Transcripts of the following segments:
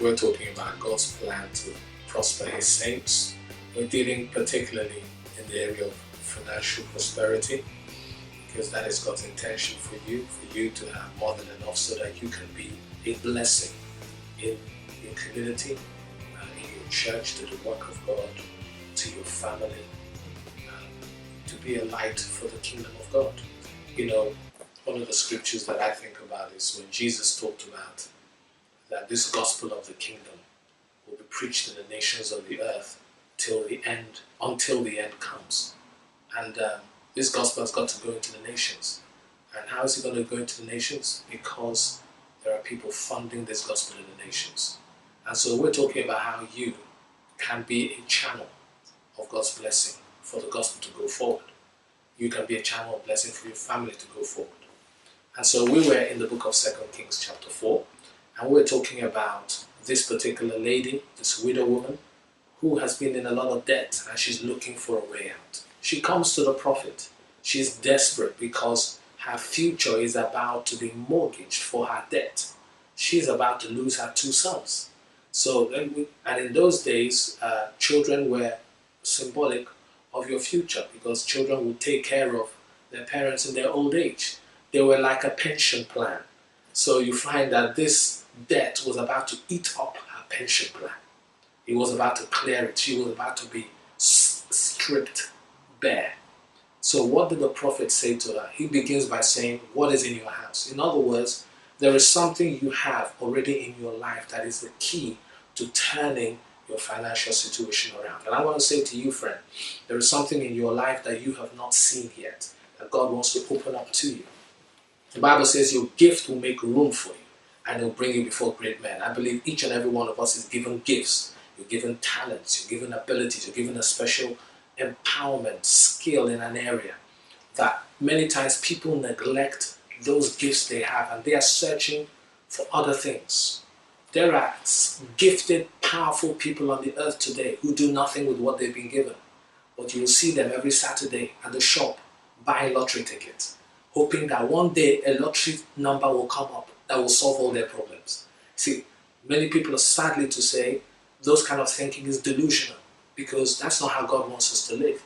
we're talking about God's plan to prosper His saints. We're dealing particularly in the area of financial prosperity, because that is God's intention for you to have more than enough so that you can be a blessing in your community, in your church, to the work of God, to your family, to be a light for the kingdom of God. You know, one of the scriptures that I think about is when Jesus talked about that this gospel of the kingdom will be preached in the nations of the earth until the end comes. And this gospel has got to go into the nations. And how is it going to go into the nations? Because there are people funding this gospel in the nations. And so we're talking about how you can be a channel of God's blessing for the gospel to go forward. You can be a channel of blessing for your family to go forward. And so we were in the book of 2 Kings chapter 4, and we're talking about this particular lady, this widow woman, who has been in a lot of debt and she's looking for a way out. She comes to the prophet. She's desperate because her future is about to be mortgaged for her debt. She's about to lose her 2 sons. So, and in those days, children were symbolic of your future, because children would take care of their parents in their old age. They were like a pension plan. So you find that this debt was about to eat up her pension plan. It was about to clear it. She was about to be stripped bare. So what did the prophet say to her? He begins by saying, what is in your house? In other words, there is something you have already in your life that is the key to turning your financial situation around. And I want to say to you, friend, there is something in your life that you have not seen yet, that God wants to open up to you. The Bible says your gift will make room for you and it will bring you before great men. I believe each and every one of us is given gifts. You're given talents, you're given abilities, you're given a special empowerment, skill in an area that many times people neglect those gifts they have, and they are searching for other things. There are gifted, powerful people on the earth today who do nothing with what they've been given. But you will see them every Saturday at the shop buying lottery tickets, hoping that one day a lottery number will come up that will solve all their problems. See, many people are, sadly to say, those kind of thinking is delusional, because that's not how God wants us to live.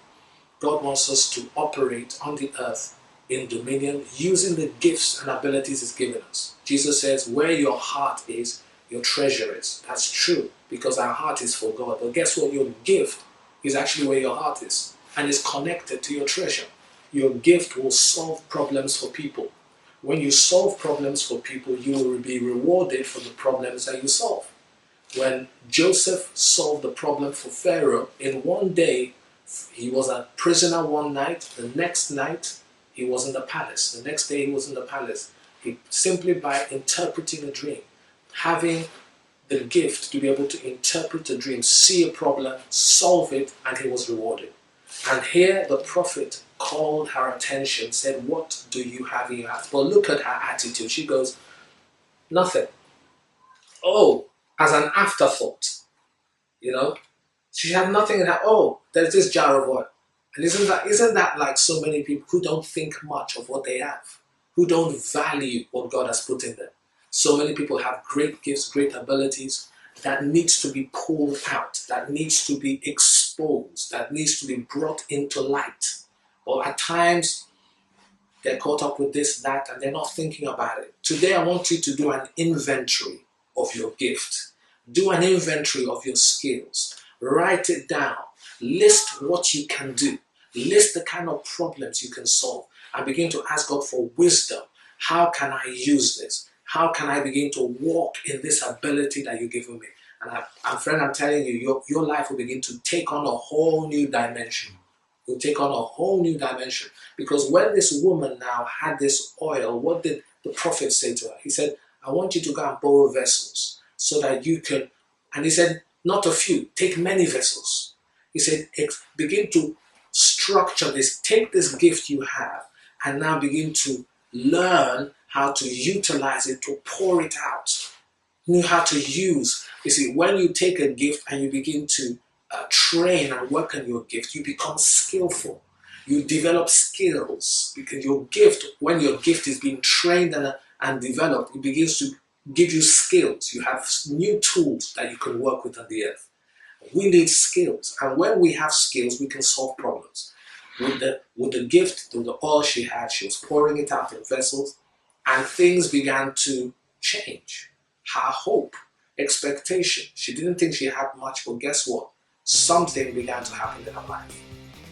God wants us to operate on the earth in dominion using the gifts and abilities He's given us. Jesus says, where your heart is, your treasure is. That's true, because our heart is for God. But guess what? Your gift is actually where your heart is, and is connected to your treasure. Your gift will solve problems for people. When you solve problems for people, you will be rewarded for the problems that you solve. When Joseph solved the problem for Pharaoh, in one day, he was a prisoner one night. The next night, he was in the palace. The next day, he was in the palace. He simply by interpreting a dream, having the gift to be able to interpret a dream, see a problem, solve it, and he was rewarded. And here the prophet called her attention, said, what do you have in your house? But look at her attitude. She goes, nothing. Oh, as an afterthought, you know, she had nothing in her. Oh, there's this jar of oil. And isn't that like so many people who don't think much of what they have, who don't value what God has put in them? So many people have great gifts, great abilities that needs to be pulled out, that needs to be exposed, that needs to be brought into light. But at times, they're caught up with this, that, and they're not thinking about it. Today, I want you to do an inventory of your gift. Do an inventory of your skills. Write it down. List what you can do. List the kind of problems you can solve. And begin to ask God for wisdom. How can I use this? How can I begin to walk in this ability that you've given me? And friend, I'm telling you, your life will begin to take on a whole new dimension. Will take on a whole new dimension. Because when this woman now had this oil, what did the prophet say to her? He said, I want you to go and borrow vessels so that you can, and he said, not a few, take many vessels. He said, begin to structure this, take this gift you have, and now begin to learn how to utilize it, to pour it out. Know how to use. You see, when you take a gift and you begin to train and work on your gift, you become skillful. You develop skills, because your gift, when your gift is being trained and developed, it begins to give you skills. You have new tools that you can work with on the earth. We need skills, and when we have skills, we can solve problems. With the gift, with the oil she had, she was pouring it out in vessels, and things began to change. Her hope, expectation, she didn't think she had much, but guess what? Something began to happen in her life.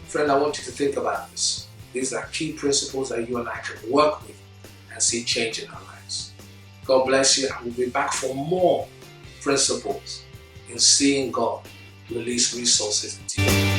Friend, I want you to think about this. These are key principles that you and I can work with and see change in our lives. God bless you, and we'll be back for more principles in seeing God release resources into you.